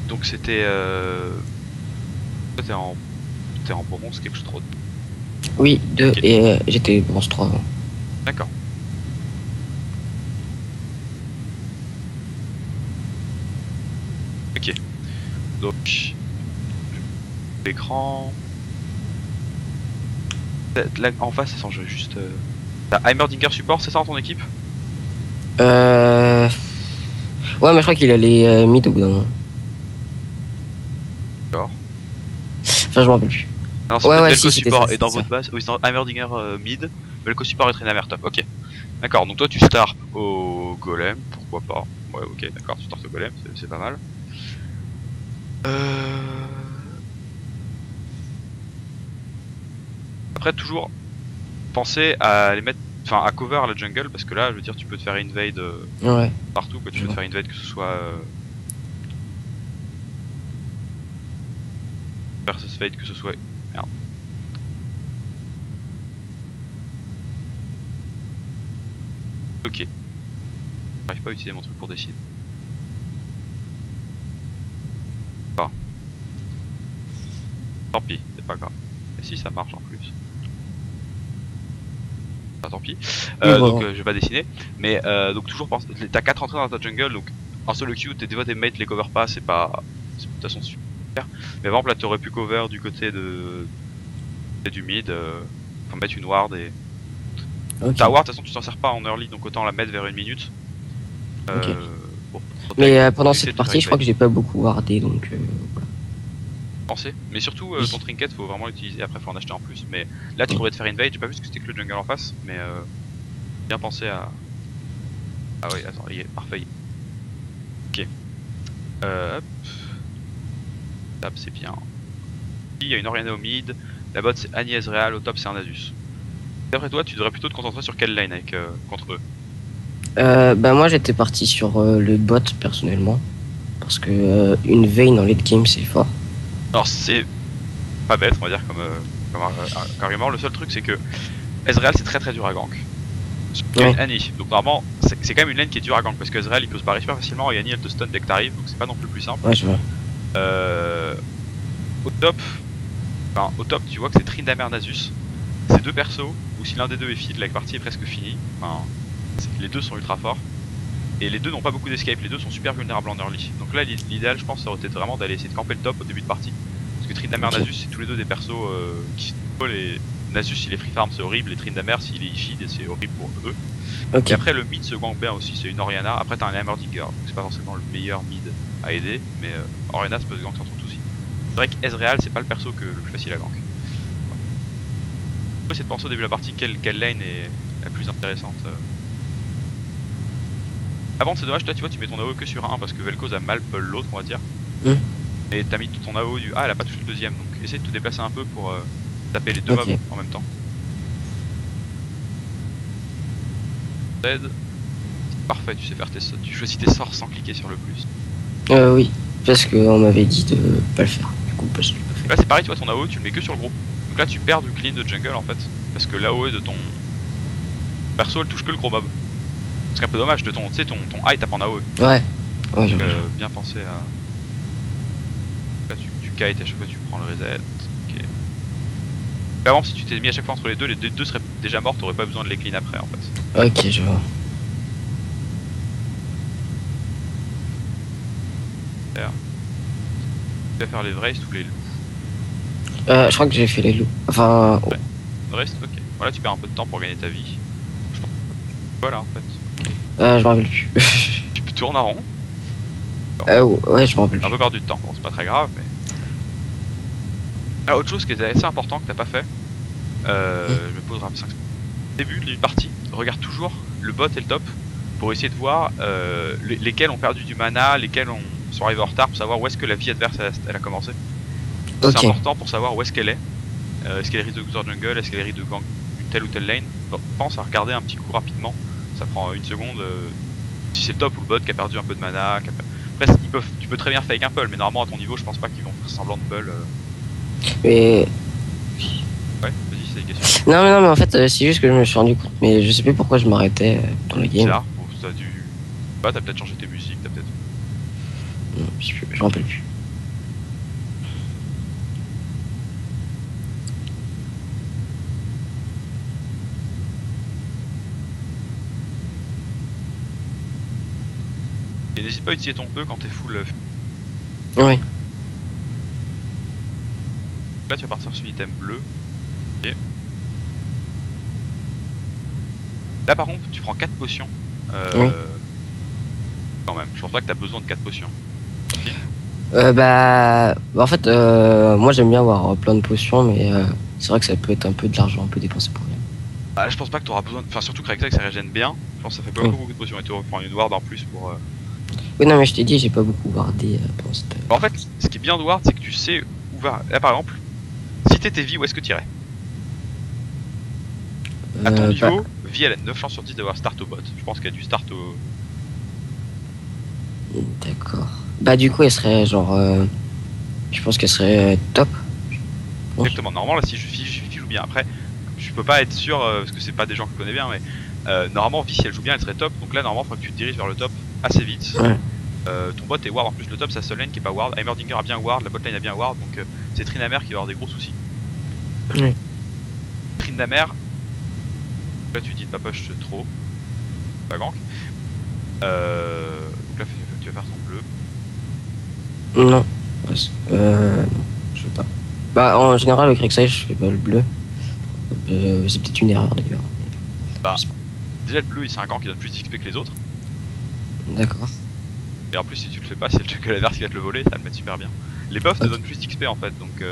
Donc c'était... Toi t'es en bronze quelque chose trop. Oui, 2 Okay. et j'étais bronze 3 avant. D'accord. Ok. Donc... L'écran... Là, en face, c'est sans jeu, juste... T'as Heimerdinger support, c'est ça dans ton équipe? Ouais, mais je crois qu'il allait mid au bout d'un moment. D'accord. Enfin, je m'en rappelle plus. Alors c'est Ouais, peut-être ouais, Velko si, c'était ça, support et c'était dans ça. votre base... Oui, c'est dans Heimerdinger mid, Velko support et Tryndamere top, ok. D'accord, donc toi tu starts au golem, pourquoi pas. Ouais, ok, d'accord, tu starts au golem, c'est pas mal. Après, toujours penser à les mettre, enfin à cover la jungle, parce que là, je veux dire, tu peux te faire invade Ouais, partout, quoi. Tu je peux te vois. faire invade que ce soit versus fade, que ce soit. Merde. Ok. J'arrive pas à utiliser mon truc pour décider. Pas. Tant pis, c'est pas grave. Et si ça marche en plus. Enfin, tant pis. Oui, Donc bon. je vais pas dessiner. Mais donc toujours pense. T'as 4 entrées dans ta jungle, donc un solo queue, des fois tes mates les cover pas, c'est pas. De toute façon super. Mais par exemple là t'aurais pu cover du côté du mid, enfin mettre une ward et. Ok, Ta ward de toute façon tu t'en sers pas en early, donc autant la mettre vers une minute. ok. Bon, Mais protect, pendant essayer cette de te faire partie, je crois invade. que j'ai pas beaucoup wardé, donc voilà. Penser. Mais surtout Oui. ton trinket faut vraiment l'utiliser, après faut en acheter en plus. Mais là tu Oui. pourrais te faire invade, j'ai pas vu ce que c'était que le jungle en face, mais bien penser à. Ah oui, attends, il est parfait. Ok. Hop. Tap c'est bien. Il y a une Orianna au mid, la bot c'est Annie Ezreal, au top c'est un Nasus. D'après toi, tu devrais plutôt te concentrer sur quelle lane avec, contre eux? Bah moi, j'étais parti sur le bot, personnellement. Parce que une Vayne en late game, c'est fort. Alors c'est pas bête, on va dire, comme argument. Le seul truc c'est que Ezreal c'est très dur à gank. Il y a Ouais, une Annie, donc normalement c'est quand même une lane qui est dure à gank parce que Ezreal il peut se barrer super facilement et Annie elle te stun dès que t'arrives, donc c'est pas non plus plus simple. ouais, je vois. Euh, au top, enfin, au top tu vois que c'est Tryndamere Nasus, c'est deux persos où si l'un des deux est feed, la partie est presque finie. Enfin, les deux sont ultra forts et les deux n'ont pas beaucoup d'escape, les deux sont super vulnérables en early. Donc là l'idéal je pense ça aurait été vraiment d'aller essayer de camper le top au début de partie parce que Tryndamere Ok, Nasus c'est tous les deux des persos qui snowball et Nasus il est free farm c'est horrible et Tryndamere s'il est feed et c'est horrible pour eux. Et ok. après le mid se gank bien aussi, c'est une Orianna, après t'as un Heimerdinger, donc c'est pas forcément le meilleur mid à aider, mais Orianna ça peut se gank sans trop de soucis. C'est vrai qu'Ezreal c'est pas le perso le plus facile à gank. Faut essayer de penser au début de la partie quelle lane est la plus intéressante. Avant c'est dommage, toi tu vois tu mets ton AOE que sur un parce que Vel'Koz a mal pull l'autre on va dire. Hmm, Et t'as mis tout ton AOE du... Ah elle a pas touché le deuxième, donc essaye de te déplacer un peu pour taper les deux mobs ok. en même temps. Dead. Parfait, tu sais faire tes sorts, tu choisis tes sorts sans cliquer sur le plus. Oui, parce qu'on m'avait dit de pas le faire. Du coup, bah, je l'ai pas fait. Là c'est pareil, tu vois ton AOE tu le mets que sur le groupe. Donc là tu perds du clean de jungle en fait. Parce que l'AOE de ton perso elle touche que le gros mob. C'est un peu dommage de ton high tape en AOE. Ouais, ouais, je Donc vois. bien penser à... Là tu kite et à chaque fois tu prends le reset. Ok. Avant si tu t'es mis à chaque fois entre les deux seraient déjà morts, t'aurais pas besoin de les clean après en fait. Ok, je vois. Tu vas faire les Wraith ou les loups. Je crois que j'ai fait les loups. Enfin, Ouais. Wraith, ok. Voilà, tu perds un peu de temps pour gagner ta vie. Je pense. Voilà en fait. je m'en rappelle plus. Tu peux tourner en rond. Ouais, je m'en rappelle Un plus. peu perdu de temps, bon c'est pas très grave mais... Ah, autre chose qui est assez important que t'as pas fait, je me pose 5 secondes. Début d'une partie, regarde toujours le bot et le top pour essayer de voir lesquels ont perdu du mana, lesquels sont arrivés en retard pour savoir où est-ce que la vie adverse elle a commencé. C'est Ok, important pour savoir où est-ce qu'elle est. Est-ce qu'elle risque de Xor Jungle, est-ce qu'elle risque de gank une telle ou telle lane. Bon, pense à regarder un petit coup rapidement, ça prend une seconde. Si c'est le top ou le bot qui a perdu un peu de mana. Après tu peux très bien fake un pull, mais normalement à ton niveau je pense pas qu'ils vont faire semblant de pull. mais... Ouais, vas-y c'est des questions. Non, mais en fait, c'est juste que je me suis rendu compte. Mais je sais plus pourquoi je m'arrêtais dans le game. Bizarre, bon, t'as dû... Bah t'as peut-être changé tes musiques, t'as peut-être... Non, je m'en rappelle plus. Et n'hésite pas à utiliser ton E quand t'es full. Oui. Là tu vas partir sur l'item bleu. Ok. Là par contre tu prends 4 potions. Oui. Quand même, je pense pas que t'as besoin de 4 potions. En fait, moi j'aime bien avoir plein de potions, mais c'est vrai que ça peut être un peu de l'argent un peu dépensé pour rien. Ah, je pense pas que t'auras besoin. Enfin, surtout que ça régène bien. Je pense que ça fait pas Oui. beaucoup de potions. Et tu reprends une ward en plus pour. Oui, non, mais je t'ai dit, j'ai pas beaucoup wardé pendant cette. En fait, ce qui est bien de ward, c'est que tu sais où va. Là par exemple, si t'étais vie, où est-ce que t'irais? À ton niveau, vie elle a 9 chances sur 10 d'avoir start au bot. Je pense qu'elle a du start au. D'accord. Bah, du coup, elle serait genre. Je pense qu'elle serait top. Exactement. Normalement, là, si je joue bien. Après, je peux pas être sûr parce que c'est pas des gens que je connais bien, mais normalement, vie si elle joue bien, elle serait top. Donc là, normalement, il faut que tu te diriges vers le top assez vite. Ouais. Ton bot est ward en plus, le top, sa seule lane qui est pas ward. Heimerdinger a bien ward, la bot lane a bien ward, donc c'est Tryndamere qui va avoir des gros soucis. Oui. Tryndamere, là tu dis pas push trop, pas gank. Donc là tu vas faire son bleu. Non. Je sais pas. Bah, en général, avec Rek'Sai, je fais pas le bleu. C'est peut-être une erreur d'ailleurs. Bah, déjà le bleu c'est un gank qui donne plus d'XP que les autres. D'accord. Et en plus si tu le fais pas, c'est le que l'adverse qui va te le voler, ça le met super bien. Les buffs te donnent plus d'XP en fait, donc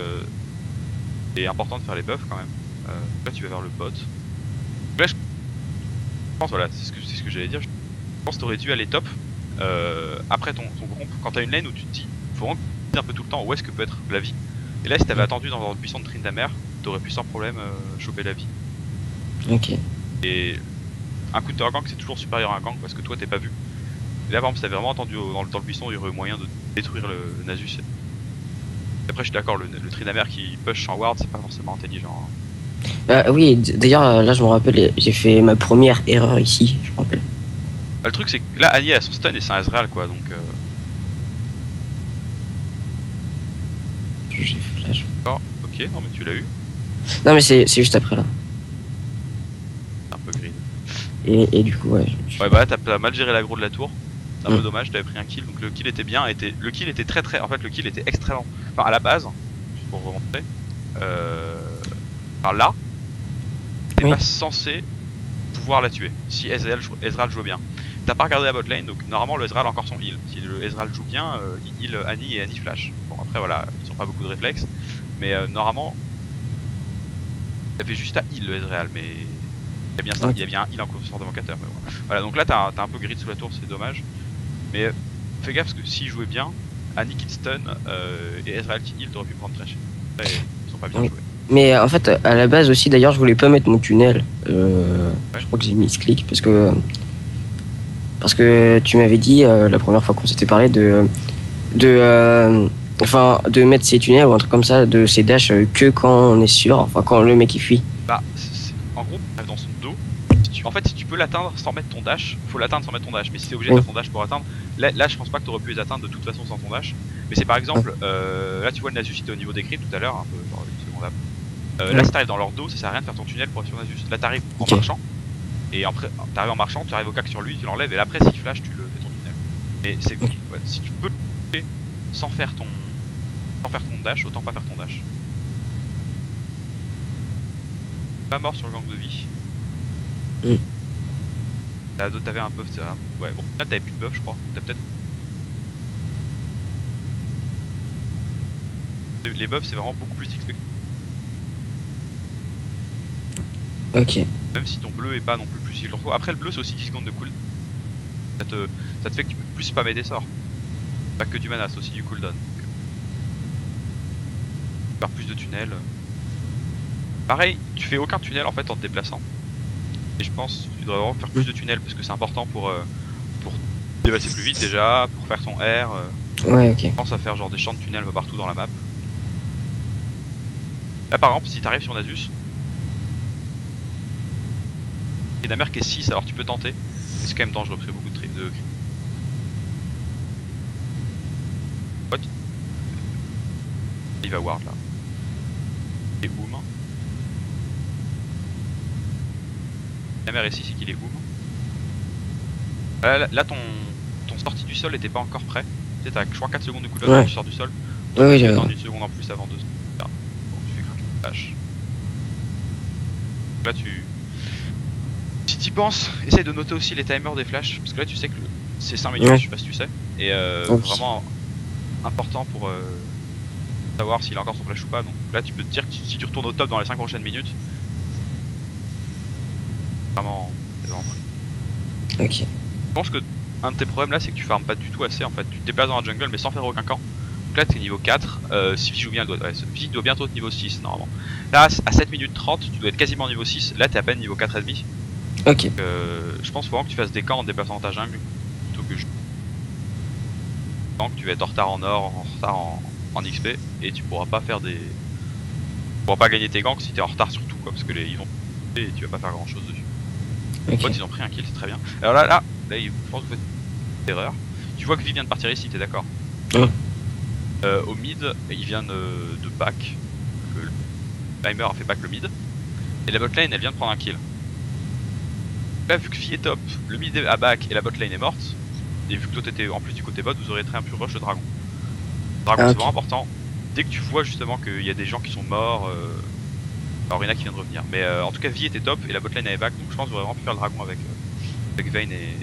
c'est important de faire les buffs quand même. Là tu vas vers le bot. Là je pense, voilà, c'est ce que j'allais dire. Je pense que t'aurais dû aller top après ton groupe, quand t'as une lane où tu te dis, faut vraiment un peu tout le temps où est-ce que peut être la vie. Et là si t'avais attendu dans le buisson de Tryndamere, t'aurais pu sans problème choper la vie. Ok. Et un counter gank c'est toujours supérieur à un gank parce que toi t'es pas vu. Et là par exemple si t'avais vraiment attendu dans le buisson, il y aurait eu moyen de détruire le Nasus. Après je suis d'accord, le Tryndamere qui push sans ward c'est pas forcément intelligent. Oui, d'ailleurs, là, je me rappelle, j'ai fait ma première erreur ici, je me rappelle. Bah, le truc c'est que là Annie a son stun et c'est un Ezreal quoi, donc J'ai flash. oh, ok, non mais tu l'as eu, Non, mais c'est juste après là. c'est un peu grid. Et du coup, ouais. Ouais bah là t'as mal géré l'aggro de la tour, c'est un peu Mm. dommage, t'avais pris un kill, donc le kill était bien, le kill était très en fait le kill était extrêmement, enfin à la base, juste pour vous montrer, enfin là, t'es Oui. pas censé pouvoir la tuer, si Ezreal joue bien. T'as pas regardé la bot lane, donc normalement le Ezreal a encore son heal, si le Ezreal joue bien, il heal Annie et Annie flash. Bon après voilà, ils ont pas beaucoup de réflexes, mais normalement, t'avais juste à heal le Ezreal, mais il y a bien ça, Ok. il y a bien un heal en sort d'invocateur. Voilà, donc là t'as un peu grid sous la tour, c'est dommage. Mais fais gaffe parce que s'il jouait bien, Annie qui te stun et Ezreal qui heal, t'aurais pu prendre trash. Après, ils sont pas bien Oui. joués. Mais en fait, à la base aussi, d'ailleurs, je voulais pas mettre mon tunnel. Ouais. Je crois que j'ai mis ce clic parce que tu m'avais dit la première fois qu'on s'était parlé de mettre ses tunnels ou un truc comme ça, de ses dashs que quand on est sûr, enfin quand le mec il fuit. Bah, en gros, t'arrives dans son dos. En fait, si tu peux l'atteindre sans mettre ton dash, faut l'atteindre sans mettre ton dash. Mais si t'es obligé de Oui. faire ton dash pour atteindre, là je pense pas que t'aurais pu les atteindre de toute façon sans ton dash. Mais c'est par exemple, là tu vois le Nasus était au niveau des creeps tout à l'heure, un peu genre une seconde après. Là si t'arrives dans leur dos, ça sert à rien de faire ton tunnel pour être sur Nasus. Là t'arrives en Ok. marchant, et après t'arrives en marchant, tu arrives au cac sur lui, tu l'enlèves, et après s'il flash, tu le fais ton tunnel. Mais c'est Ok. ouais, si tu peux le faire sans faire ton dash, autant pas faire ton dash. Pas mort sur le gang de vie. Mm. T'avais un buff, ouais, bon, là t'avais plus de buff, je crois. T'as peut-être. Les buffs, c'est vraiment beaucoup plus d'XP. Ok. Même si ton bleu est pas non plus qu'il en faut. Après, le bleu, c'est aussi 10 secondes de cooldown. Ça te fait que tu peux plus spammer des sorts. Pas que du mana, c'est aussi du cooldown. Faire plus de tunnels. Pareil, tu fais aucun tunnel en fait en te déplaçant. Et je pense que tu devrais vraiment faire plus de tunnels parce que c'est important pour te déplacer plus vite déjà, pour faire ton R. Ouais, ok. Pense à faire genre des champs de tunnels un peu partout dans la map. Là par exemple, si t'arrives sur Nasus, et la mer qui est 6, alors tu peux tenter. Mais c'est quand même dangereux parce qu'il y a beaucoup de What? Il va ward là. Et boom. La mer est 6 c'est qu'il est boom. Là ton sortie du sol et t'es pas encore prêt. Tu sais, t'as je crois 4 secondes de cooldown Ouais. quand tu sors du sol. Ouais, ouais, Tu j'avais. attends une seconde en plus avant de. Bon, tu fais craquer la flash. Là, si t'y penses, essaye de noter aussi les timers des flashs. Parce que là, tu sais que c'est 5 minutes, Ouais. je sais pas si tu sais. Et Ok. vraiment important pour savoir s'il a encore son flash ou pas. Donc là, tu peux te dire que si tu retournes au top dans les 5 prochaines minutes, vraiment, c'est vraiment prêt. Ok. Je pense que un de tes problèmes là, c'est que tu farmes pas du tout assez en fait. Tu te déplaces dans la jungle mais sans faire aucun camp. Donc là, t'es niveau 4. Si Vi joue bien, Vi doit bientôt être niveau 6 normalement. Là, à 7 minutes 30, tu dois être quasiment niveau 6. Là, t'es à peine niveau 4,5. Ok. Je pense vraiment que tu fasses des camps en déplaçant dans ta jungle plutôt que que tu vas être en retard en or, en retard en XP et tu pourras pas faire des. Tu pourras pas gagner tes ganks si t'es en retard surtout quoi, parce que ils vont et tu vas pas faire grand chose dessus. Ok. Potes, ils ont pris un kill, c'est très bien. Alors là, je pense que vous faites une erreur. Tu vois que Vi vient de partir ici, t'es d'accord? Ouais. Au mid, il vient de back. Le timer a fait back le mid. Et la botlane, elle vient de prendre un kill. Là, vu que Vi est top, le mid est à back et la botlane est morte. Et vu que toi t'étais en plus du côté bot, vous aurez très un pur rush le dragon. Le dragon, Ah, c'est ok. vraiment important. Dès que tu vois justement qu'il y a des gens qui sont morts, alors Rina qui vient de revenir. Mais en tout cas, Vi était top et la botlane avait back. Donc je pense que vous aurez vraiment pu faire le dragon avec Vayne et.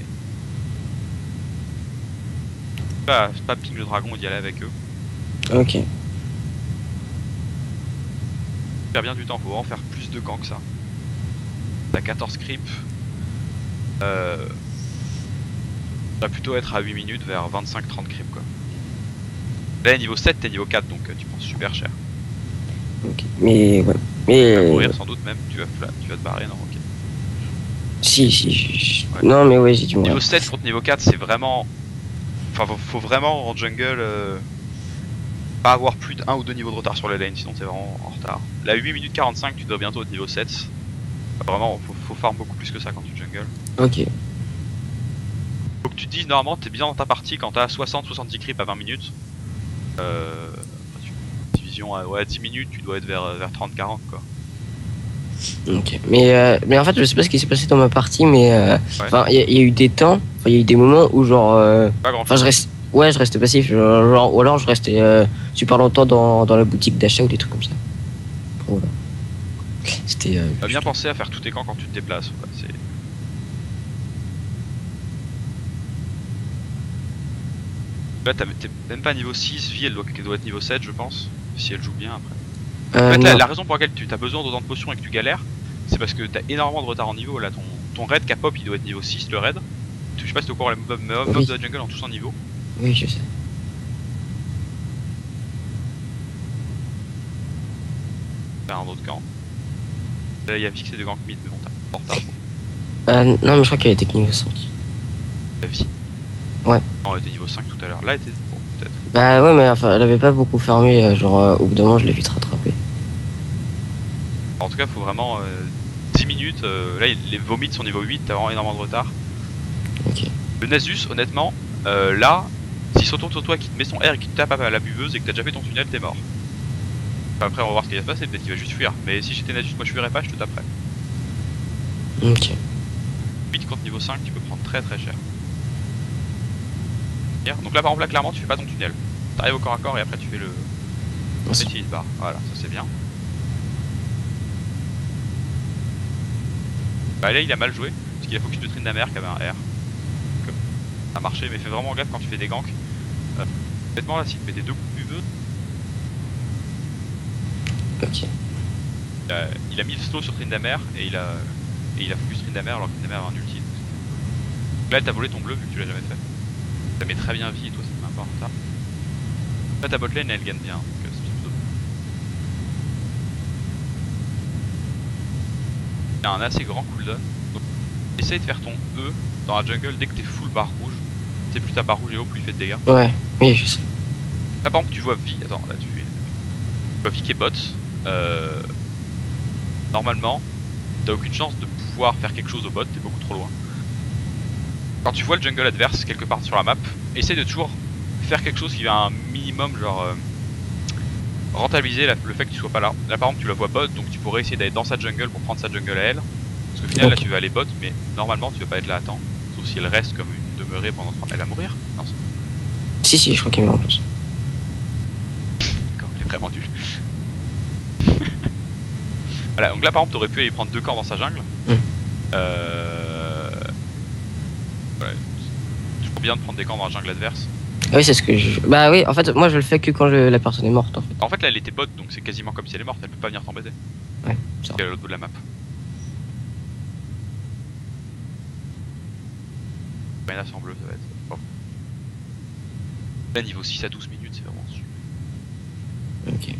C'est pas ping le dragon et d'y aller avec eux. Ok. Faire bien du temps, faut vraiment faire plus de camps que ça. T'as 14 creeps. Ça va plutôt être à 8 minutes vers 25-30 creeps quoi. Là niveau 7 t'es niveau 4 donc tu penses super cher. Ok. Mais ouais. Tu vas Mais. mourir sans doute même, tu vas te barrer non ok. Si, Ouais. Non, mais ouais, j'ai du Niveau mal. 7 contre niveau 4 c'est vraiment. Enfin faut vraiment en jungle pas avoir plus d'1 ou 2 niveaux de retard sur les lanes sinon t'es vraiment en retard. Là 8 minutes 45 tu dois bientôt être niveau 7. Vraiment faut farm beaucoup plus que ça quand tu jungle. Ok. Faut que tu te dises normalement t'es bien dans ta partie quand t'as 60-70 creeps à 20 minutes. Division à 10 minutes tu dois être vers 30-40 quoi. Ok. Mais en fait, je sais pas ce qui s'est passé dans ma partie, mais Ouais. enfin, il y a eu des temps, enfin, il y a eu des moments où genre, Pas grand enfin, chose. je restais passif, genre, ou alors je restais super longtemps dans la boutique d'achat ou des trucs comme ça. Voilà. C'était. T'as bien pensé à faire tous tes camps quand tu te déplaces. Ouais, là t'es même pas niveau 6, Vi elle doit être niveau 7 je pense. Si elle joue bien après. En fait, non. la raison pour laquelle tu as besoin d'autant de potions et que tu galères, c'est parce que t'as énormément de retard en niveau. Là, ton raid K-pop il doit être niveau 6 le raid. Je sais pas si t'es au courant, les mobs Oui. de la jungle ont tous en niveau. Oui, je sais. Faire un autre camp. Là, il y a fixé de gank mid, mais bon, t'as en retard. Non, mais je crois qu'elle était niveau 5. La vie. Ouais. Non, elle était niveau 5 tout à l'heure. Là, elle était. Bon, peut-être. Bah ouais, mais enfin, elle avait pas beaucoup farmé, genre, au bout d'un moment, je l'ai vite rattrapé. En tout cas, faut vraiment 10 minutes. Là, les vomits sont niveau 8, t'as vraiment énormément de retard. Ok. Le Nasus, honnêtement, là, s'il se retourne sur toi, qui te met son R et qui te tape à la buveuse et que t'as déjà fait ton tunnel, t'es mort. Enfin, après, on va voir ce qu'il va se passer, peut-être qu'il va juste fuir. Mais si j'étais Nasus, moi je fuirais pas, je te taperais. Ok. 8 contre niveau 5, tu peux prendre très très cher. Donc là, par exemple, là, clairement, tu fais pas ton tunnel. T'arrives au corps à corps et après tu fais le. Merci. Petit bar. Voilà, ça c'est bien. Bah là, il a mal joué, parce qu'il a focus de Tryndamere qui avait un R. Donc, ça a marché, mais fais vraiment gaffe quand tu fais des ganks. Honnêtement, là, s'il te met des 2 coups de buveux, Ok. il a mis le slow sur Tryndamere et il a focus Tryndamere alors que Tryndamere a un ulti. Donc là, t'as volé ton bleu vu que tu l'as jamais fait. Ça met très bien vie et toi, ça te met un peu en retard. Là, ta botlane elle gagne bien, donc c'est plutôt. Il a un assez grand cooldown. Donc, essaye de faire ton E dans la jungle dès que t'es full barre rouge. Tu sais, plus ta barre rouge est haut, plus il fait de dégâts. Ouais. Oui, je sais. Là, par exemple, tu vois Vi. Attends, là, tu vois Vi qui est bot. Normalement, t'as aucune chance de pouvoir faire quelque chose au bot, t'es beaucoup trop loin. Quand tu vois le jungle adverse quelque part sur la map, essaye de toujours faire quelque chose qui va un minimum genre rentabiliser le fait que tu sois pas là. Là par exemple tu la vois bot, donc tu pourrais essayer d'aller dans sa jungle pour prendre sa jungle à elle. Parce qu'au final là tu vas aller bot, mais normalement tu vas pas être là à temps. Sauf si elle reste comme une demeurée pendant 3... Elle va mourir? Non. Si, si, je crois qu'il met en place. D'accord, il est vraiment nul. Voilà, donc là par exemple t'aurais pu aller prendre 2 camps dans sa jungle. Voilà. C'est toujours bien de prendre des camps dans la jungle adverse. Ah oui, c'est ce que je... Bah oui, en fait, moi je le fais que quand la personne est morte, en fait. En fait là elle était bot, donc c'est quasiment comme si elle est morte, elle peut pas venir t'embêter. Ouais, ça Parce qu'elle est à l'autre bout de la map. Rien en bleu, ça va être... Oh. Là niveau 6 à 12 minutes, c'est vraiment super. Ok.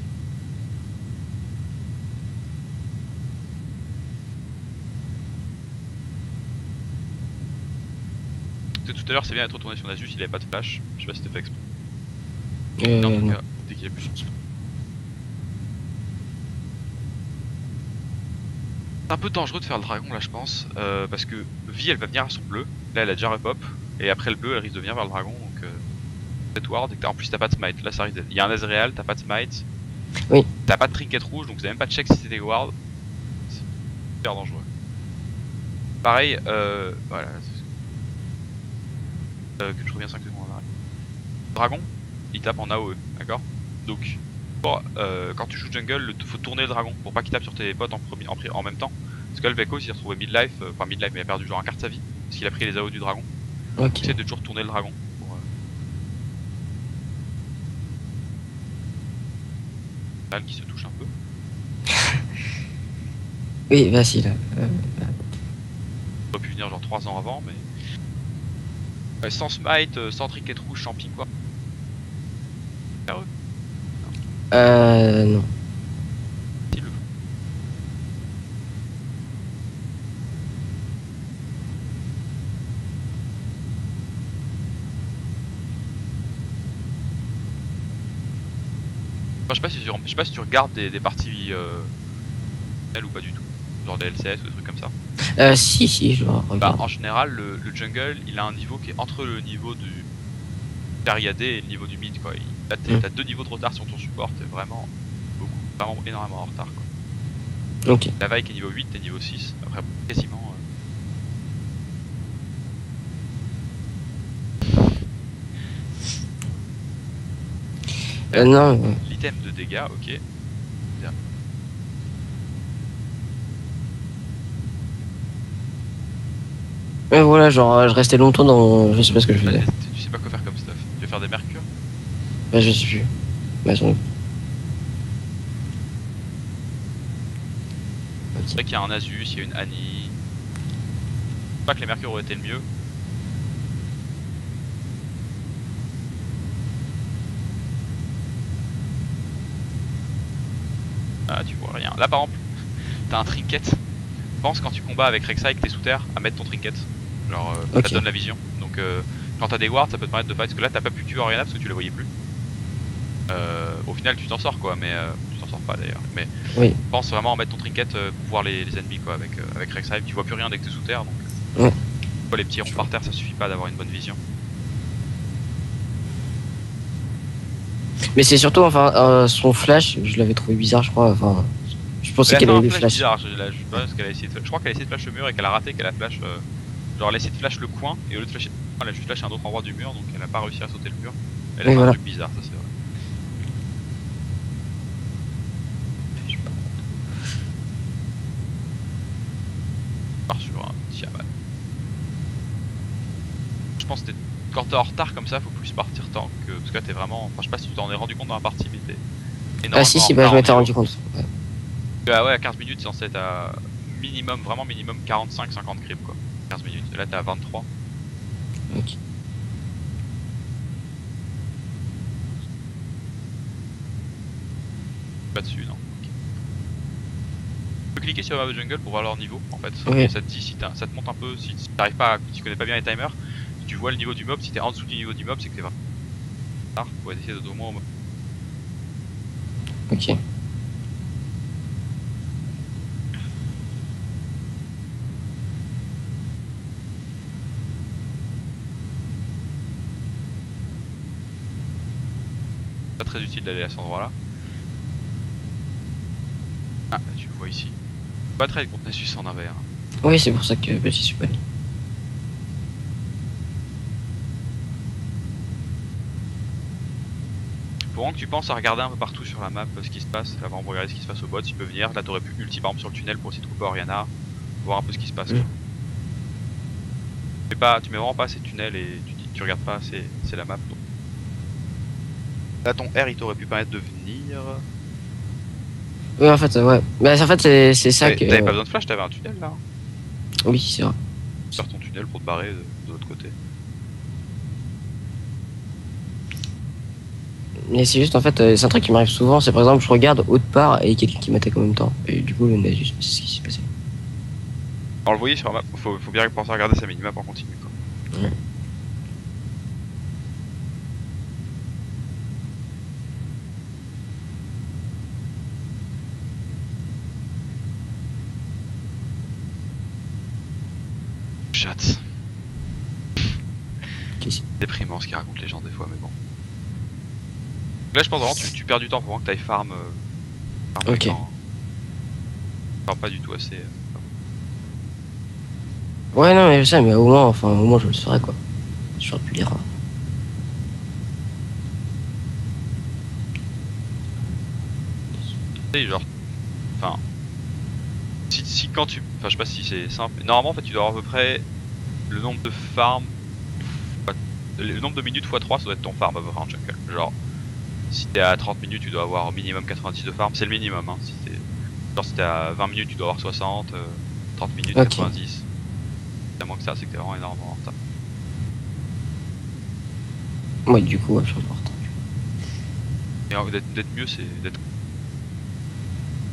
Tout à l'heure, c'est bien d'être retourné sur Nasus, il avait pas de flash. Je sais pas si c'était fait exprès. Non. En tout cas, dès qu'il a plus de chance. C'est un peu dangereux de faire le dragon là, je pense. Parce que Vi elle va venir à son bleu. Là, elle a déjà repop. Et après le bleu, elle risque de venir vers le dragon. Donc, cette ward. Et en plus, t'as pas de smite. Là, ça risque d'être. Il y a un Ezreal, t'as pas de smite. Oui. T'as pas de trinket rouge, donc vous avez même pas de check si c'était ward. C'est super dangereux. Pareil, voilà. Que je reviens 5 secondes en arrière. Dragon, il tape en AOE, d'accord? Donc, quand tu joues jungle, il faut tourner le dragon pour pas qu'il tape sur tes potes en même temps. Parce que le Veko s'est retrouvé mid-life, enfin mid-life, mais il a perdu genre un quart de sa vie. Parce qu'il a pris les AOE du dragon. Ok. Essaye de toujours tourner le dragon. Pour, qui se touche un peu. Oui, vas-y là. On aurait pu venir genre 3 ans avant, mais. Sans smite, sans trinket rouge, sans ping quoi. Non. Il le faut. Enfin, je sais pas si tu regardes des parties ou pas du tout. Genre des LCS ou des trucs comme ça. Si, je regarde. Bah, en général, le jungle, il a un niveau qui est entre le niveau du Ariadé et le niveau du mid, quoi. Là, t'as 2 niveaux de retard sur ton support, t'es vraiment vraiment énormément en retard, quoi. Ok. La vaille qui est niveau 8, t'es niveau 6. Après, quasiment. Non. L'item de dégâts, ok. Voilà, genre, je restais longtemps dans. Je sais pas ce que je faisais. Tu sais pas quoi faire comme stuff. Tu veux faire des mercures? Bah, je sais plus. Bah, j'en ai. C'est vrai qu'il y a un Asus, il y a une Annie. Je sais pas que les mercures auraient été le mieux. Ah, tu vois rien. Là, par exemple, t'as un trinket. Pense quand tu combats avec Rek'Sai que t'es sous terre à mettre ton trinket. Genre, ça te donne la vision. Donc, quand t'as des wards, ça peut te permettre de fight. Parce que là, t'as pas pu tuer Orianna parce que tu la voyais plus. Au final, tu t'en sors quoi, mais tu t'en sors pas d'ailleurs. Mais oui. Pense vraiment à mettre ton trinket pour voir les ennemis quoi avec Rek'Sai. Tu vois plus rien dès que t'es sous terre. Donc, ouais. Les petits ronds par terre, ça suffit pas d'avoir une bonne vision. Mais c'est surtout, enfin, son flash, je l'avais trouvé bizarre, je crois. Enfin, je pensais qu'elle avait des flashs. Bizarre, je crois qu'elle a essayé de flash le mur et qu'elle a raté, qu'elle a flash. Genre, elle a essayé de flash le coin et au lieu de flasher, elle a juste flashé un autre endroit du mur, donc elle a pas réussi à sauter le mur. Elle a fait un truc bizarre, ça c'est vrai. Je pars sur un Tiamat. Je pense que quand t'es en retard comme ça, faut plus partir tant que. Parce que là t'es vraiment. Enfin, je sais pas si tu t'en es rendu compte dans la partie, mais t'es énormément. Ah, si, bah je m'étais rendu compte. Ouais. Ah ouais, à 15 minutes, c'est censé être à minimum, vraiment minimum 45-50 creeps quoi. 15 minutes. Et là t'es à 23. Ok. Pas dessus, non. Okay. Tu peux cliquer sur Map Jungle pour voir leur niveau en fait. Oui. Ça te dit si ça te montre un peu si t'arrives pas, si tu connais pas bien les timers. Si tu vois le niveau du mob, si t'es en dessous du niveau du mob, c'est que t'es vraiment tard. Faut essayer d'être au moins au mob. Ok. Pas très utile d'aller à cet endroit là. Ah, tu le vois ici. Pas très contre Nasus en avait un. Oui, c'est pour ça que j'y suis pas allé. faut vraiment que tu penses à regarder un peu partout sur la map ce qui se passe, avant de regarder ce qui se passe au bot, s'il peut venir. Là t'aurais pu ulti par exemple sur le tunnel pour essayer de couper Oriana, voir un peu ce qui se passe. Quoi. Tu mets vraiment pas ces tunnels et tu regardes pas, c'est la map. Donc. Là ton R il t'aurait pu permettre de venir. Oui, en fait, ouais. Mais en fait, c'est ça que. T'avais pas besoin de flash, t'avais un tunnel là. Oui, c'est vrai. Faire ton tunnel pour te barrer de l'autre côté. Mais c'est juste, en fait, c'est un truc qui m'arrive souvent. C'est par exemple, je regarde autre part et quelqu'un qui m'attaque en même temps. Et du coup, c'est juste ce qui s'est passé. Alors le voyez sur la map, faut bien penser à regarder sa minimap en continu quoi. Ouais. Chat. Qu'est-ce- Déprimant ce qu'ils racontent les gens des fois, mais bon. Là, je pense vraiment que tu perds du temps pour vraiment que t'ailles farm. Ok. Enfin, pas du tout assez. Ouais, non, mais je sais, mais au moins, je le saurais, quoi. J'aurais pu lire. Tu sais, genre. Enfin. Si quand tu. Enfin, je sais pas si c'est simple. Mais normalement, en fait, tu dois avoir à peu près le nombre de farm. Le nombre de minutes x 3, ça doit être ton farm à peu près en jungle. Genre. Si t'es à 30 minutes, tu dois avoir minimum 90 de farm. C'est le minimum, hein. Genre, si t'es à 20 minutes, tu dois avoir 60. 30 minutes, Ok. 90. À moins que ça, c'est que t'es vraiment énormément en retard. Ouais, du coup, ouais, je suis important. Et d'être mieux, c'est d'être.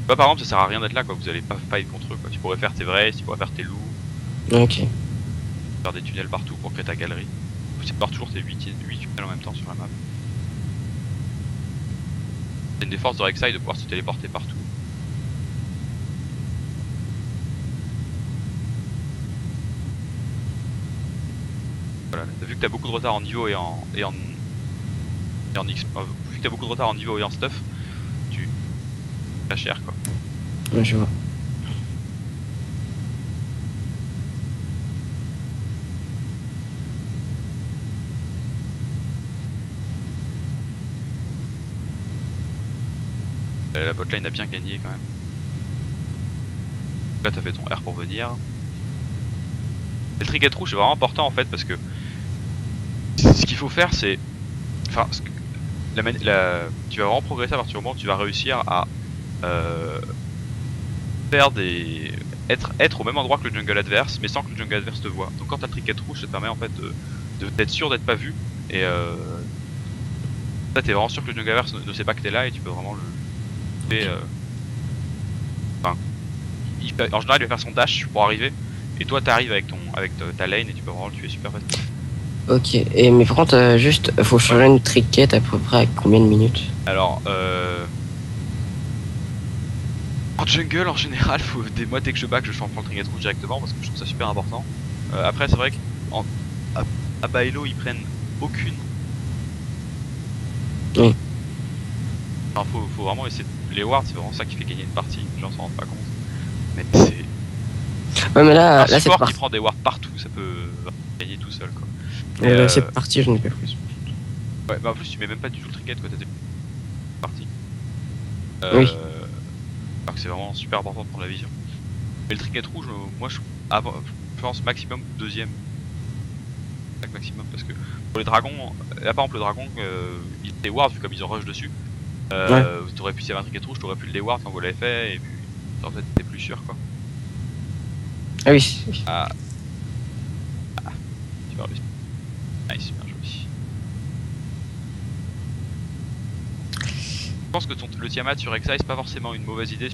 Bah, par exemple, ça sert à rien d'être là, quoi. Vous allez pas fight contre eux, quoi. Tu pourrais faire tes vrais, tu pourrais faire tes loups, Ok. faire des tunnels partout pour créer ta galerie. Faut essayer de voir toujours tes 8 tunnels en même temps sur la map. C'est une des forces de Rek'Sai de pouvoir se téléporter partout. Voilà, vu que t'as beaucoup de retard en niveau et en X, vu que t'as beaucoup de retard en niveau et en stuff, tu pas cher quoi. Ouais, je vois. La botlane a bien gagné quand même. Là t'as fait ton R pour venir. Et le trinket rouge c'est vraiment important en fait parce que ce qu'il faut faire c'est. Enfin, tu vas vraiment progresser à partir du moment où tu vas réussir à faire des. Être au même endroit que le jungle adverse mais sans que le jungle adverse te voit. Donc quand t'as le trinket rouge ça te permet en fait d'être sûr d'être pas vu et là t'es vraiment sûr que le jungle adverse ne sait pas que t'es là et tu peux vraiment le. Et, enfin, en général il va faire son dash pour arriver et toi t'arrives avec ta lane et tu peux vraiment le tuer super facilement. Ok. Et, mais par contre, juste, faut changer une triquette à peu près à combien de minutes? Alors en jungle en général moi dès que je back je change le trinket rouge directement parce que je trouve ça super important. Après c'est vrai qu'à Bailo ils prennent aucune. Oui. Enfin, faut vraiment essayer les wards, c'est vraiment ça qui fait gagner une partie, les gens s'en rendent pas compte. Mais c'est. Ouais, mais Un là, cette support qui partie. prend des wards partout, ça peut gagner tout seul quoi. Et Cette partie, je n'ai pas plus. ouais, bah en plus tu mets même pas du tout le trinket quoi, t'as des parties. Oui. Alors que c'est vraiment super important de prendre la vision. Mais le trinket rouge, moi je pense maximum deuxième. Maximum parce que pour les dragons, là par exemple le dragon, il est ward vu comme ils ont rush dessus. Ouais. T'aurais pu, s'il y avait un trinket rouge, t'aurais pu le deward quand vous l'avez fait et puis en fait t'es plus sûr quoi. Ah oui. Oui. Ah. Super réussi. Nice, bien joli. Je pense que le Tiamat sur Rek'Sai c'est pas forcément une mauvaise idée.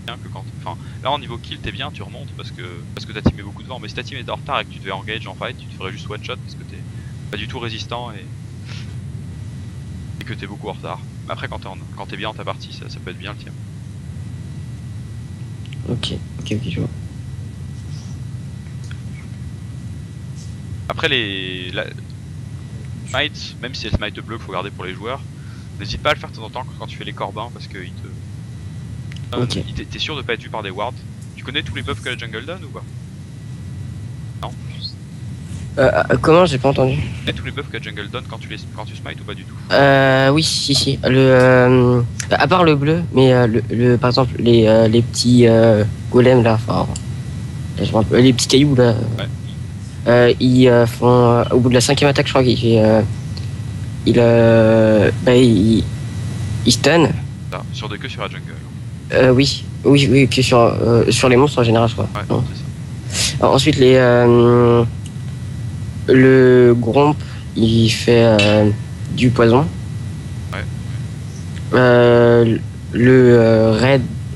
Bien que quand, enfin, là en niveau kill t'es bien, tu remontes parce que ta team met beaucoup de vent. Mais si ta team était en retard et que tu devais engage en fight, tu te ferais juste one shot parce que t'es pas du tout résistant et que t'es beaucoup en retard. Mais après quand t'es bien dans ta partie, ça peut être bien le Tiamat. Ok, je vois. Après smite, même si c'est le smite bleu qu'il faut garder pour les joueurs, n'hésite pas à le faire de temps en temps quand tu fais les corbins parce que Ok. t'es sûr de pas être vu par des wards. Tu connais tous les buffs que la jungle donne ou pas? Non? Comment? J'ai pas entendu. Et tous les buffs que Jungle donne quand tu smite ou pas du tout? Oui, si. À part le bleu, mais par exemple, les petits golems là, enfin, les petits cailloux là, ils font, au bout de la 5e attaque, je crois qu'il fait, il stun. Ça, que sur la jungle. Oui, que sur les monstres en général, je crois. Ouais, Non. c'est ça. Ensuite, le Gromp, il fait du poison. Ouais. Le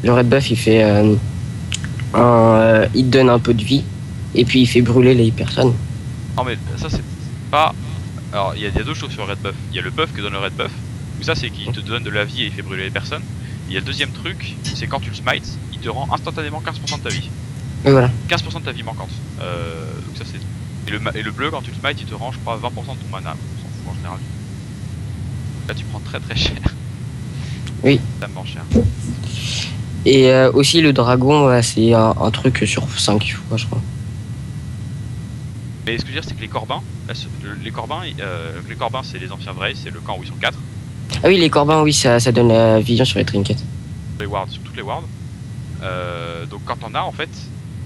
Red Buff, il fait il donne un peu de vie. Et puis il fait brûler les personnes. Non mais ça c'est pas... Alors il y a deux choses sur le red buff. Il y a le buff que donne le red buff, où ça c'est qu'il te donne de la vie et il fait brûler les personnes. Il y a le deuxième truc, c'est quand tu le smites, il te rend instantanément 15% de ta vie. Et voilà. 15% de ta vie manquante. Donc ça c'est... Et le bleu quand tu le smites, il te rend je crois 20% de ton mana. On s'en fout en général. Là tu prends très cher. Oui. Ça me vend cher. Et aussi le dragon, c'est un truc sur 5 fois, je crois. Mais ce que je veux dire c'est que les corbins, les corbins c'est les anciens vrais, c'est le camp où ils sont 4. Ah oui, les corbins, oui, ça donne la vision sur les trinkets. Les wards, sur toutes les wards. Donc quand on a en fait,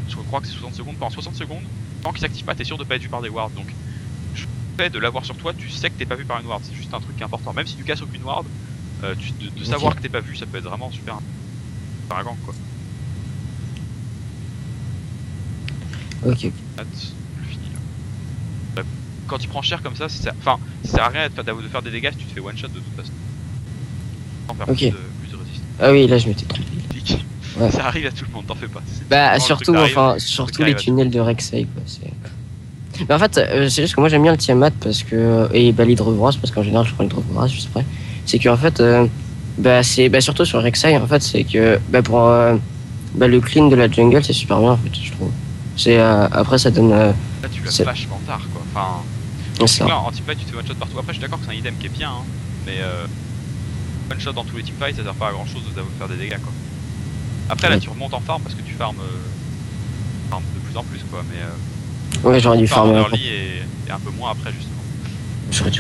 je crois que c'est 60 secondes, pendant 60 secondes, tant qu'il s'active pas, t'es sûr de pas être vu par des wards. Donc le fait de l'avoir sur toi, tu sais que t'es pas vu par une ward, c'est juste un truc qui est important. Même si tu casses aucune ward, de savoir que t'es pas vu, ça peut être vraiment super important quoi. Ok. Je finis là. Quand tu prends cher comme ça, ça sert à rien de faire des dégâts si tu te fais one shot de toute façon. Sans faire plus de résistance. Ah oui, là je m'étais trompé. Ouais. Ça arrive à tout le monde, t'en fais pas. Bah surtout les tunnels de Rek'Sai quoi. Mais en fait, c'est juste que moi j'aime bien le Tiamat parce que et l'Hydrovorace parce qu'en général je prends l'Hydrovorace juste après. C'est qu'en fait, c'est surtout sur Rek'Sai en fait, c'est que pour le clean de la jungle c'est super bien en fait, je trouve. Après ça donne. Là tu l'as vachement tard quoi. Enfin, là, en teamfight tu te fais one shot partout. Après je suis d'accord que c'est un item qui est bien, hein, mais one shot dans tous les teamfights ça sert pas à grand chose de faire des dégâts quoi. Après là tu remontes en farm parce que tu farmes de plus en plus quoi, mais ouais, j'aurais dû farmer early et un peu moins après justement.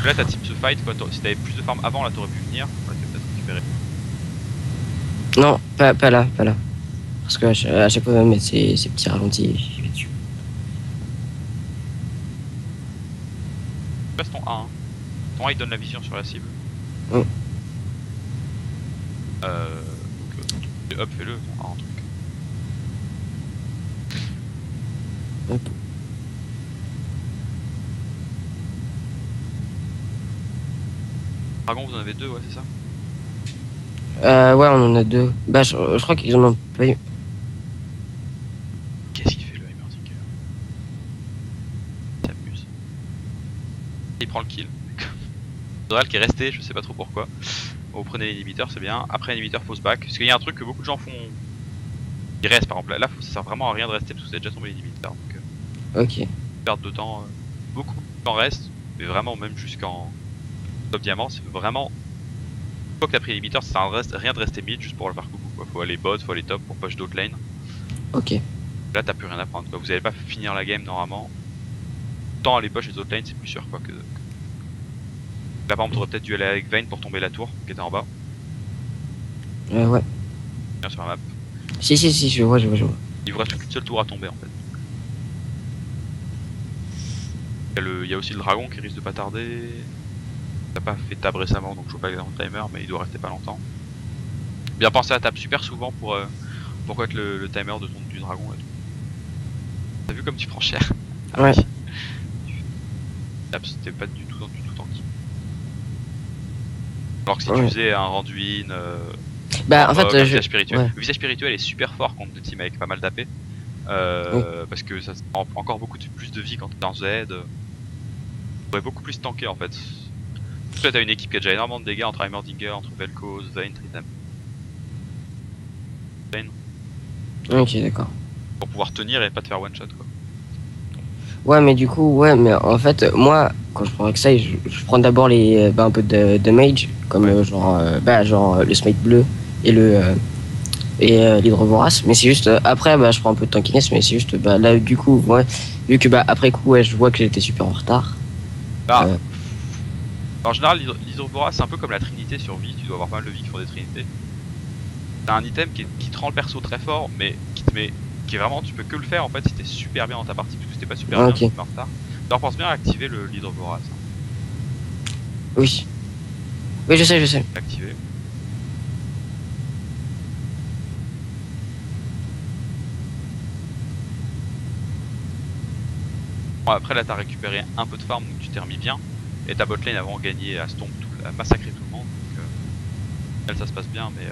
Là ta team se fight quoi, si t'avais plus de farm avant là t'aurais pu venir, t'aurais peut-être récupéré. Non, pas là. Parce que à chaque fois même ces petits ralentis, je vais dessus. Tu passes ton 1, hein. Ton 1 il donne la vision sur la cible. Oh. Hop, fais-le, ton 1 en truc. Hop. Dragon vous en avez 2, ouais c'est ça? Ouais, on en a 2. Bah je crois qu'ils en ont pas eu. Qu'est-ce qu'il fait le Heimerdinger? Il s'amuse. Il prend le kill. Dral qui est resté, je sais pas trop pourquoi. Bon, vous prenez l'inhibiteur, c'est bien. Après l'inhibiteur, faut se back. Parce qu'il y a un truc que beaucoup de gens font. Ils restent par exemple. Là, ça sert vraiment à rien de rester parce que vous avez déjà tombé l'inhibiteur. Donc, Ok. perte de temps. Beaucoup de temps reste. Mais vraiment, même jusqu'en top diamant, c'est vraiment. Une fois que t'as pris l'inhibiteur, ça sert à rien de rester mid juste pour le faire coucou quoi. Faut aller bot, faut aller top pour push d'autres lanes. Ok. Là, t'as plus rien à prendre quoi. Vous allez pas finir la game normalement. Tant aller push les autres lanes, c'est plus sûr quoi que. Là par exemple t'aurais peut-être dû aller avec Vayne pour tomber la tour qui était en bas. Ouais. Bien sur la map. Si, je vois. Il vous reste qu'une seule tour à tomber en fait. Il y a aussi le dragon qui risque de pas tarder. T'as pas fait tab récemment donc je vois pas exactement le timer mais il doit rester pas longtemps. Bien penser à tab super souvent pour être le timer du dragon et tout. T'as vu comme tu prends cher? Ouais. Tab c'était pas du tout tanky. Alors que si tu faisais un Randuin, en fait, visage spirituel. Le visage spirituel est super fort contre des teams avec pas mal d'AP. Parce que ça prend encore beaucoup plus de vie quand t'es en Z. Tu pourrais beaucoup plus tanker en fait. Toi t'as une équipe qui a déjà énormément de dégâts entre Heimerdinger, entre Vel'Koz, Vayne, Tridam. Ok, d'accord. Pour pouvoir tenir et pas te faire one shot quoi. Ouais, mais du coup, mais en fait, moi, quand je prends Rek'Sai, je prends d'abord un peu de mage, comme genre le smite bleu et l'hydrovorace. Mais c'est juste, après, je prends un peu de tankiness, mais c'est juste, là, du coup, ouais, Vu que bah après coup, ouais, je vois que j'étais super en retard. Bah, en général, l'hydrobora c'est un peu comme la trinité sur vie, tu dois avoir pas mal de vie qui font des trinités. T'as un item qui te rend le perso très fort, mais qui est vraiment, tu peux que le faire en fait si t'es super bien dans ta partie, parce que si t'es pas super bien, tu te mets en retard. Alors pense bien à activer l'hydrobora. Oui. Oui, je sais. Activer. Bon, après là t'as récupéré un peu de farm donc tu t'es remis bien. Et ta botlane a vraiment gagné à stomp, à massacrer tout le monde. Donc elle, ça se passe bien, mais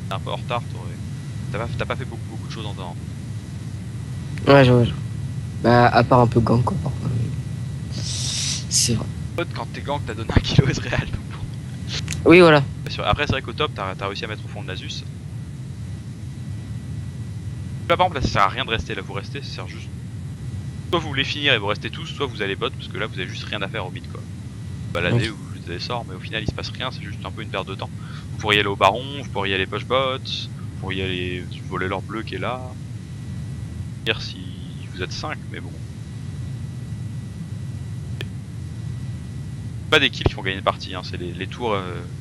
t'es un peu en retard, t'as pas fait beaucoup de choses en temps. Ouais, je vois. Bah à part un peu gank quoi. C'est vrai. Quand t'es gank t'as donné 1 kilo Ezreal. Donc bon. Oui, voilà. Après c'est vrai qu'au top t'as réussi à mettre au fond de Nasus. Là par exemple là ça sert à rien de rester, là vous restez, ça sert juste. Soit vous voulez finir et vous restez tous, soit vous allez bot parce que là vous avez juste rien à faire au mid quoi. Balader ou vous des sorts, mais au final il se passe rien, c'est juste un peu une perte de temps. Vous pourriez aller au baron, vous pourriez aller push bot, vous pourriez aller voler l'or bleu qui est là. Dire si vous êtes 5, mais bon. Pas des kills qui font gagner une partie, hein, c'est les tours,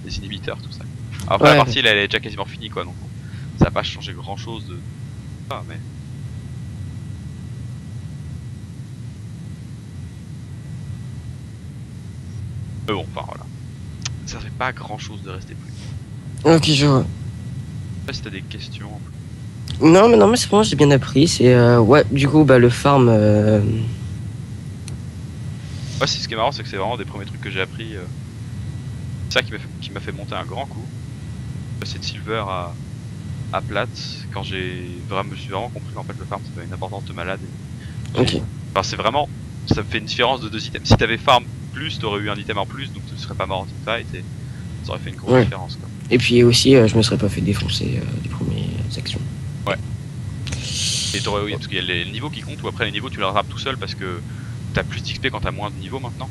les inhibiteurs, tout ça. Alors après la partie elle est déjà quasiment finie quoi, donc ça va pas changer grand chose de. Ah, mais. Mais bon, enfin voilà. Ça fait pas grand chose de rester plus. Ok, je vois. Je sais pas si t'as des questions. Non, mais c'est vraiment, j'ai bien appris. C'est ouais, du coup, bah le farm. Ouais, c'est ce qui est marrant, c'est que c'est vraiment des premiers trucs que j'ai appris. C'est ça qui m'a fait monter un grand coup. Passer de silver à plate, quand je me suis vraiment compris qu'en fait le farm ça avait une importance de malade. Ok. Enfin, c'est vraiment, ça me fait une différence de 2 items. Si t'avais farm plus, t'aurais eu un item en plus, donc tu serais pas mort en teamfight et ça aurait fait une grosse différence quoi. Et puis aussi, je me serais pas fait défoncer des premières sections. Ouais. Et t'aurais, oui, parce qu'il y a les niveaux qui comptent, ou après les niveaux tu les rattrapes tout seul parce que t'as plus d'XP quand t'as moins de niveaux maintenant.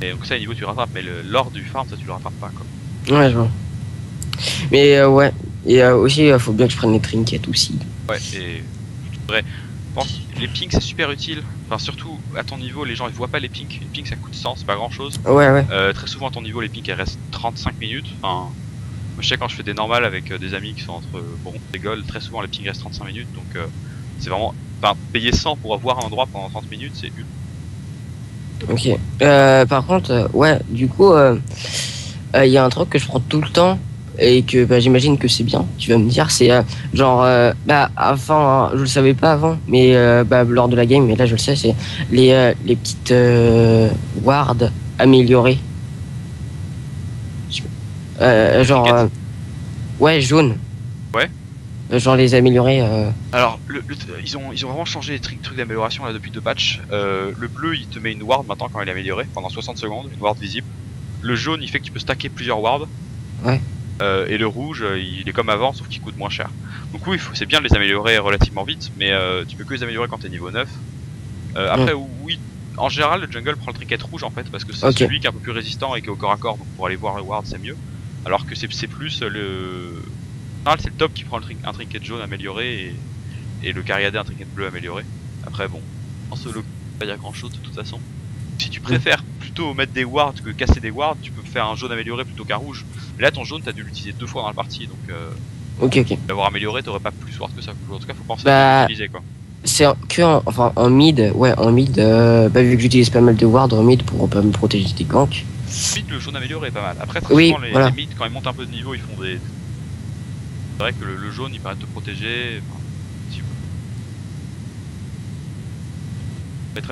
Et donc ça, les niveaux tu rattrapes, mais l'or du farm, ça tu le rattrapes pas quoi. Ouais, je vois. Mais ouais. Et aussi, faut bien que je prenne les trinkets aussi. Ouais, et vrai. Les pings c'est super utile. Enfin, surtout à ton niveau, les gens ils voient pas les pings. Les pings ça coûte 100, c'est pas grand chose. Ouais. Très souvent à ton niveau, les pings elles restent 35 minutes. Enfin, je sais quand je fais des normales avec des amis qui sont entre bronze et gold, très souvent les pings restent 35 minutes. Donc c'est vraiment. Enfin, payer 100 pour avoir un endroit pendant 30 minutes, c'est nul. Ok. Par contre, ouais, du coup, il y a un truc que je prends tout le temps et que bah, j'imagine que c'est bien. Tu vas me dire, c'est genre, bah, avant, je le savais pas avant, mais bah, lors de la game, mais là je le sais, c'est les petites wards améliorées. Genre, ouais, jaune. Ouais. Genre les améliorer. Alors, ils ont vraiment changé les trucs d'amélioration là depuis 2 patchs. Le bleu il te met une ward maintenant quand il est amélioré pendant 60 secondes, une ward visible. Le jaune il fait que tu peux stacker plusieurs wards. Ouais. Et le rouge il est comme avant sauf qu'il coûte moins cher. Donc oui, c'est bien de les améliorer relativement vite, mais tu peux que les améliorer quand t'es niveau 9. Après oui, en général le jungle prend le trinket rouge en fait parce que c'est celui qui est un peu plus résistant et qui est au corps à corps, donc pour aller voir le ward c'est mieux. Alors que c'est plus le... En général c'est le top qui prend un trinket jaune amélioré et le Cariadé un trinket bleu amélioré. Après bon, en solo pas dire grand chose de toute façon. Si tu préfères plutôt mettre des wards que casser des wards, tu peux faire un jaune amélioré plutôt qu'un rouge. Mais là ton jaune t'as dû l'utiliser 2 fois dans la partie, donc ok. l'avoir amélioré t'aurais pas plus ward que ça. En tout cas faut penser à l'utiliser quoi. C'est que en mid, ouais, en mid, bah, vu que j'utilise pas mal de wards en mid pour me protéger des ganks. Mid le jaune amélioré est pas mal. Après très souvent les mid quand ils montent un peu de niveau ils font des... C'est vrai que le jaune il permet de te protéger. Enfin,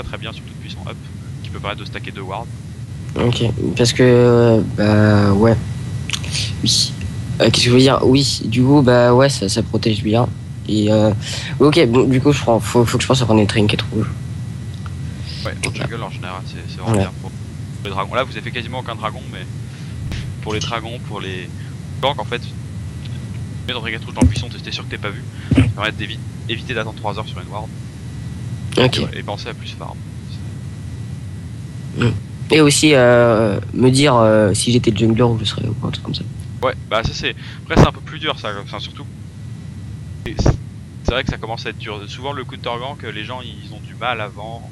très bien sur toute puissant up qui peut permettre de stacker 2 wards. Ok, parce que bah ouais. Oui. Qu'est-ce que je veux dire? Oui, du coup bah ouais ça protège bien. Et ok, bon du coup faut que je pense à prendre les trinkets rouges. Ouais, le jungle en général c'est vraiment bien pour les dragons. Là vous avez fait quasiment aucun dragon, mais pour les dragons, pour les ganks en fait, mets ton trinket rouge dans le buisson, t'es sûr que t'es pas vu. Ça permet d'éviter d'attendre 3 heures sur une ward. Ok. Et penser à plus farm. Et aussi me dire si j'étais jungler ou je serais ou un truc comme ça. Ouais, bah ça c'est... Après c'est un peu plus dur ça, enfin surtout... c'est vrai que ça commence à être dur. Souvent le counter gank, les gens ils ont du mal avant.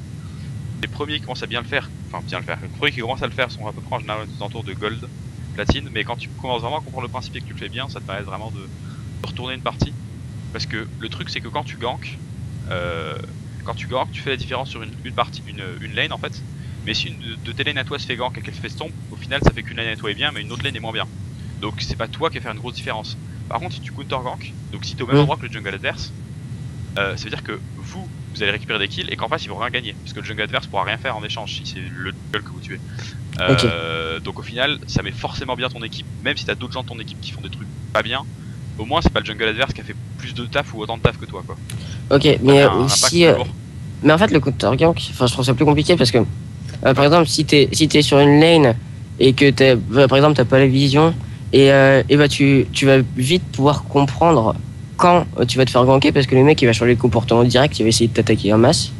Les premiers qui commencent à bien le faire, enfin bien le faire, les premiers qui commencent à le faire sont à peu près en général aux alentours de gold, platine, mais quand tu commences vraiment à comprendre le principe et que tu le fais bien, ça te permet vraiment de retourner une partie. Parce que le truc c'est que quand tu gank, tu fais la différence sur une partie, une lane en fait. Mais si une de tes lanes à toi se fait gank et qu'elle se fait stomp, au final ça fait qu'une lane à toi est bien mais une autre lane est moins bien. Donc c'est pas toi qui vas faire une grosse différence. Par contre si tu counter gank, donc si t'es au même endroit que le jungle adverse, ça veut dire que vous allez récupérer des kills et qu'en face ils vont rien gagner. Parce que le jungle adverse pourra rien faire en échange si c'est le jungle que vous tuez. Donc au final ça met forcément bien ton équipe, même si t'as d'autres gens de ton équipe qui font des trucs pas bien. Au moins c'est pas le jungle adverse qui a fait plus de taf ou autant de taf que toi quoi. Ok, mais aussi... mais en fait le counter gank, enfin je trouve ça plus compliqué parce que par exemple si t'es sur une lane et que par exemple t'as pas la vision et bah tu vas vite pouvoir comprendre quand tu vas te faire ganker parce que le mec il va changer de comportement direct, il va essayer de t'attaquer en masse.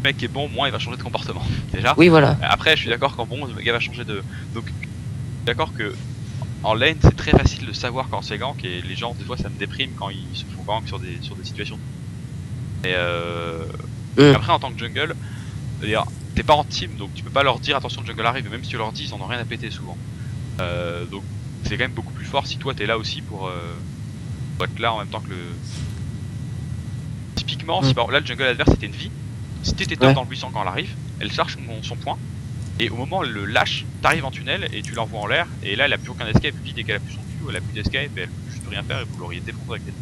Le mec est bon, moins il va changer de comportement déjà. Oui voilà. Après je suis d'accord qu'en bon le gars va changer de... Donc je suis d'accord que en lane c'est très facile de savoir quand c'est gank et les gens des fois ça me déprime quand ils se font gank sur des situations. Et après en tant que jungle, t'es pas en team donc tu peux pas leur dire attention le jungle arrive, même si tu leur dis ils en ont rien à péter souvent. Donc c'est quand même beaucoup plus fort si toi t'es là aussi pour être là en même temps que le... Typiquement si par exemple là le jungle adverse c'était une vie, si t'étais top dans le buisson quand elle arrive, elle charge son point et au moment où elle le lâche, t'arrives en tunnel et tu l'envoies en l'air et là elle a plus aucun escape, puis dès qu'elle a plus son Q, elle a plus d'escape et elle peut juste rien faire et vous l'auriez défoncé avec les...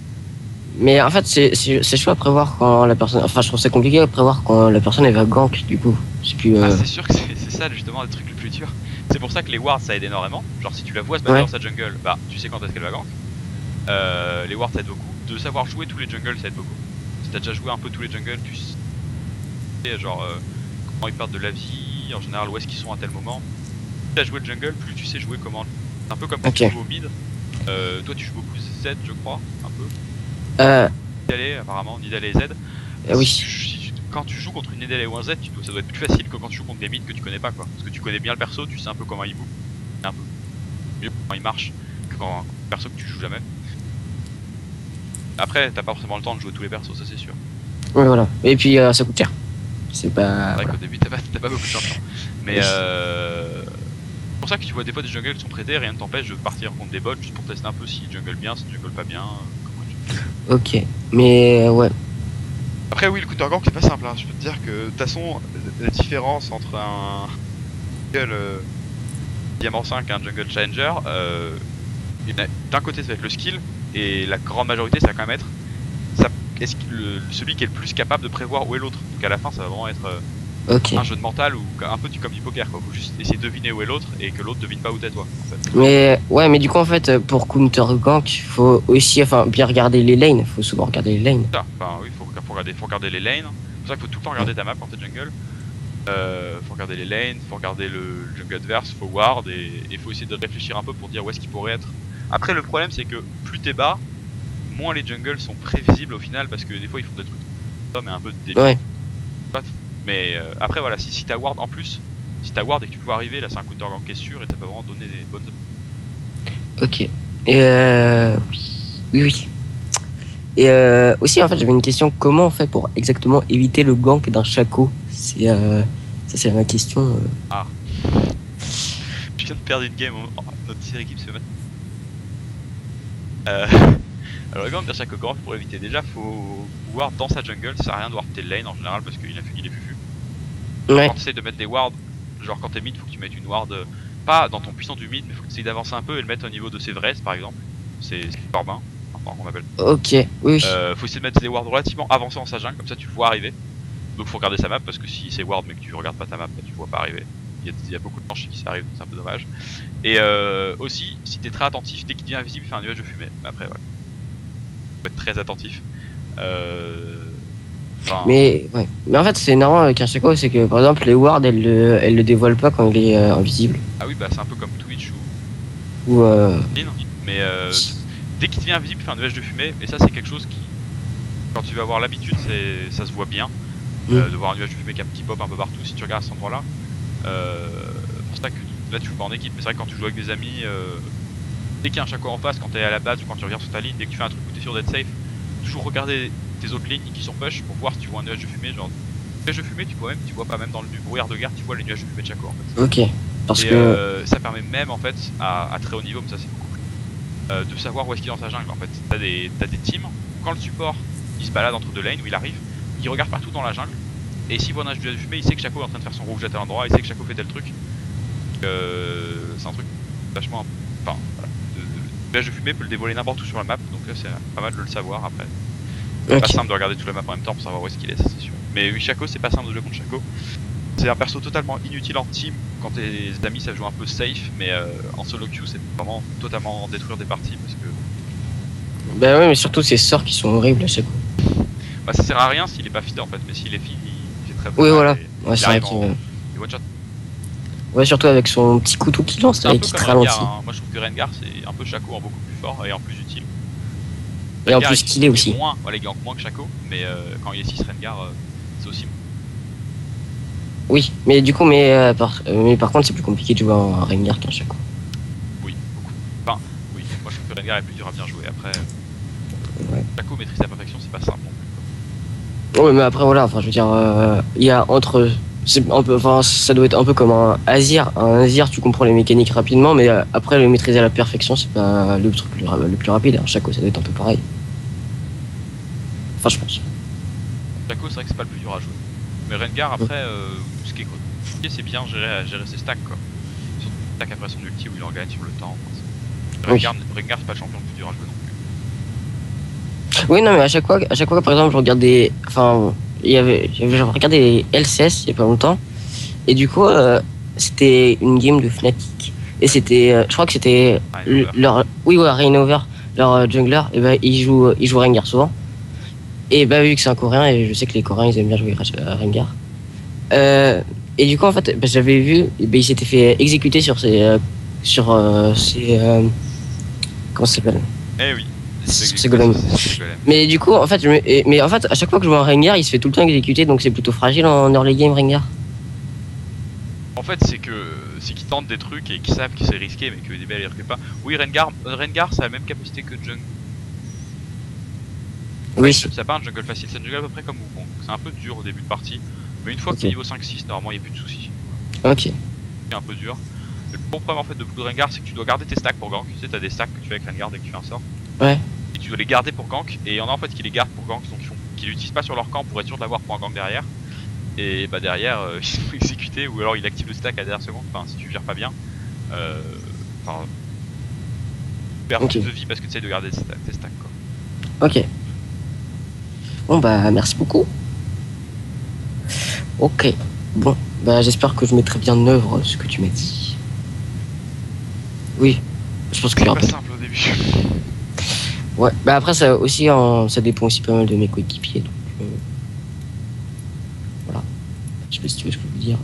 Mais en fait c'est chaud à prévoir quand la personne, enfin je trouve ça compliqué à prévoir quand la personne elle va gank du coup. C'est sûr que c'est ça justement le truc le plus dur. C'est pour ça que les wards ça aide énormément. Genre si tu la vois se battre dans sa jungle, bah tu sais quand est-ce qu'elle va gank. Les wards ça aide beaucoup. De savoir jouer tous les jungles ça aide beaucoup. Si t'as déjà joué un peu tous les jungles, tu sais genre comment ils perdent de la vie, en général où est-ce qu'ils sont à tel moment. Plus t'as joué le jungle, plus tu sais jouer comment. C'est un peu comme quand tu joues au mid. Toi tu joues beaucoup Z je crois, un peu. Nidalé apparemment, Nidalé et Z. Oui. Quand tu joues contre une Nidalé ou un Z, ça doit être plus facile que quand tu joues contre des mids que tu connais pas quoi. Parce que tu connais bien le perso, tu sais un peu comment il bouge, un peu mieux comment il marche que quand un perso que tu joues jamais. Après, t'as pas forcément le temps de jouer tous les persos, ça c'est sûr. Oui voilà. Et puis ça coûte cher. C'est pas... C'est vrai qu'au début t'as pas beaucoup de temps. Mais c'est pour ça que tu vois des fois des jungles qui sont prêtés, rien ne t'empêche de partir contre des bots juste pour tester un peu si jungle bien, si jungle pas bien. Ok, mais ouais. Après oui le counter gank c'est pas simple, hein. Je peux te dire que de toute façon la différence entre un jungle Diamant 5 et un jungle challenger, d'un côté ça va être le skill et la grande majorité ça va quand même être celui qui est le plus capable de prévoir où est l'autre. Donc à la fin ça va vraiment être un jeu de mental ou un peu comme du poker quoi. Faut juste essayer de deviner où est l'autre et que l'autre devine pas où t'es toi en fait. Mais ouais mais du coup en fait pour counter gank faut aussi bien regarder les lanes, faut souvent regarder les lanes. Enfin oui faut regarder les lanes, c'est pour ça qu'il faut tout le temps regarder ta map quand t'es jungle. Faut regarder les lanes, faut regarder le jungle adverse, faut ward et faut essayer de réfléchir un peu pour dire où est-ce qu'il pourrait être. Après le problème c'est que plus t'es bas, moins les jungles sont prévisibles au final parce que des fois ils font des trucs mais un peu de débile. Ouais. Mais après voilà, si t'as ward en plus, si t'as ward et que tu peux arriver, là c'est un counter gank qui est sûr et ça peut vraiment donner des bonnes... Ok. Oui. Et aussi en fait j'avais une question, comment on fait pour exactement éviter le gank d'un Shaco? Ça c'est ma question. Ah. Je viens de perdre une game, notre série équipe se met. Alors le gank d'un Shaco, comment pour éviter? Déjà faut ward dans sa jungle, ça sert à rien de ward tes lane en général parce qu'il est fufu. Ouais. Quand tu essaies de mettre des wards, genre quand t'es mid, faut que tu mettes une ward pas dans ton puissant du mid, mais faut que tu essayes d'avancer un peu et le mettre au niveau de ses vrais par exemple. C'est Corbin, enfin qu'on appelle. Ok, oui. Faut essayer de mettre des wards relativement avancés dans sa jungle, comme ça tu le vois arriver. Donc faut regarder sa map parce que si c'est ward mais que tu regardes pas ta map, bah, tu vois pas arriver. Il y a beaucoup de planches qui s'arrivent, c'est un peu dommage. Et aussi, si t'es très attentif, dès qu'il devient invisible, il fait un nuage de fumée. Mais après, voilà. Faut être très attentif. Mais en fait c'est énorme avec un Shaco, c'est que par exemple les wards elles le dévoilent pas quand il est invisible. Ah oui bah c'est un peu comme Twitch ou mais dès qu'il devient invisible il fait un nuage de fumée et ça c'est quelque chose qui quand tu vas avoir l'habitude ça se voit bien de voir un nuage de fumée qui pop un peu partout si tu regardes à cet endroit là. Pour ça que là tu joues pas en équipe mais c'est vrai que quand tu joues avec des amis dès qu'il y a un Shaco en face, quand t'es à la base ou quand tu regardes sur ta ligne, dès que tu fais un truc où t'es sûr d'être safe, toujours regarder tes autres lignes qui sont push pour voir si tu vois un nuage de fumée. Genre, nuage de fumée, tu vois pas même dans le brouillard de guerre, tu vois les nuages de fumée de Shaco en fait. Ok. Parce et que. ça permet même en fait à très haut niveau, mais ça c'est beaucoup plus, de savoir où est-ce qu'il est dans sa jungle en fait. T'as des teams, quand le support il se balade entre deux lanes où il arrive, il regarde partout dans la jungle. Et s'il voit un nuage de fumée, il sait que Shaco est en train de faire son rouge à tel endroit, il sait que Shaco fait tel truc. C'est un truc vachement. Enfin, voilà. Le nuage de fumée peut le dévoiler n'importe où sur la map, donc là c'est pas mal de le savoir après. C'est pas simple de regarder toute la map en même temps pour savoir où est-ce qu'il est, ça c'est sûr. Mais oui, Shaco c'est pas simple de jouer contre Shaco. C'est un perso totalement inutile en team quand tes amis savent jouer un peu safe, mais en solo queue c'est vraiment totalement détruire des parties parce que. Bah ouais, mais surtout ces sorts qui sont horribles à chaque fois. Bah ça sert à rien s'il est pas fit en fait, mais s'il est fit, il est très bon. Oui, voilà. Et Ouais, il c'est vrai arrive qu'il. en one shot. Ouais, surtout avec son petit couteau qui lance C'est là un et peu qui comme te ralentit. Rengar, hein. Moi je trouve que Rengar c'est un peu Shaco en beaucoup plus fort et en plus utile. Et en Rengar, plus qu'il est aussi. Moins, voilà, il gagne moins que Shaco, mais quand il est 6 Rengar, c'est aussi bon. Oui, mais du coup, mais par contre, c'est plus compliqué de jouer en Rengar qu'un Shaco. Oui, beaucoup. Enfin, oui, moi je trouve que Rengar est plus dur à bien jouer. Après, Ouais. Shaco maîtrise à la perfection, c'est pas simple non plus. Ouais, mais après, voilà, enfin, je veux dire, il y a entre. C'est un peu, enfin, ça doit être un peu comme un Azir. Un Azir, tu comprends les mécaniques rapidement, mais après, le maîtriser à la perfection, c'est pas le truc le plus rapide. Un Shaco, ça doit être un peu pareil. Enfin, je pense. Shaco, c'est vrai que c'est pas le plus dur à jouer. Mais Rengar, après, ce qui est compliqué, c'est bien gérer ses stacks quoi. Surtout stack après son ulti où il en gagne sur le temps. Rengar, c'est pas le champion le plus dur à jouer non plus. Oui, non, mais à chaque fois, par exemple, je regardais. Enfin, j'avais regardé les LCS il y a pas longtemps. Et du coup, c'était une game de Fnatic. Et c'était. Je crois que c'était. Leur. Oui, ouais, Reignover, leur jungler. Et bah, il joue Rengar souvent. Et bah, vu que c'est un coréen, et je sais que les coréens ils aiment bien jouer Rengar. Et du coup, en fait, bah, j'avais vu. Bah, il s'était fait exécuter sur ses. Comment ça s'appelle? Eh oui. C'est Golem. Mais du coup, en fait, mais en fait, à chaque fois que je vois un Rengar, il se fait tout le temps exécuter, donc c'est plutôt fragile en early game Rengar. En fait, c'est qu'ils tentent des trucs et qu'ils savent que c'est risqué, mais que DB les recule pas. Oui, Rengar, ça a la même capacité que Jungle. Oui. C'est pas un jungle facile, c'est un jungle à peu près comme Wukong. C'est un peu dur au début de partie, mais une fois que tu es niveau 5-6, normalement il n'y a plus de soucis. Ok. C'est un peu dur. Le gros problème en fait de beaucoup de Rengar, c'est que tu dois garder tes stacks pour gank. Tu sais, t'as des stacks que tu fais avec Rengar dès que tu fais un sort. Ouais. Et tu dois les garder pour gank, et il y en a en fait qui les gardent pour gank, donc qui l'utilisent pas sur leur camp pour être sûr d'avoir pour un gank derrière. Et bah derrière, ils sont exécutés, ou alors il active le stack à la dernière seconde, enfin si tu gères pas bien. Enfin. Tu perds plus de vie parce que tu essayes de garder tes stacks quoi. Ok. Bon bah merci beaucoup. Ok. Bon, bah j'espère que je mettrai bien en œuvre ce que tu m'as dit. Oui. Je pense qu'il y aura pas simple au début. Ouais, bah après ça aussi ça dépend aussi pas mal de mes coéquipiers donc voilà. Je sais pas si tu veux ce que je veux dire.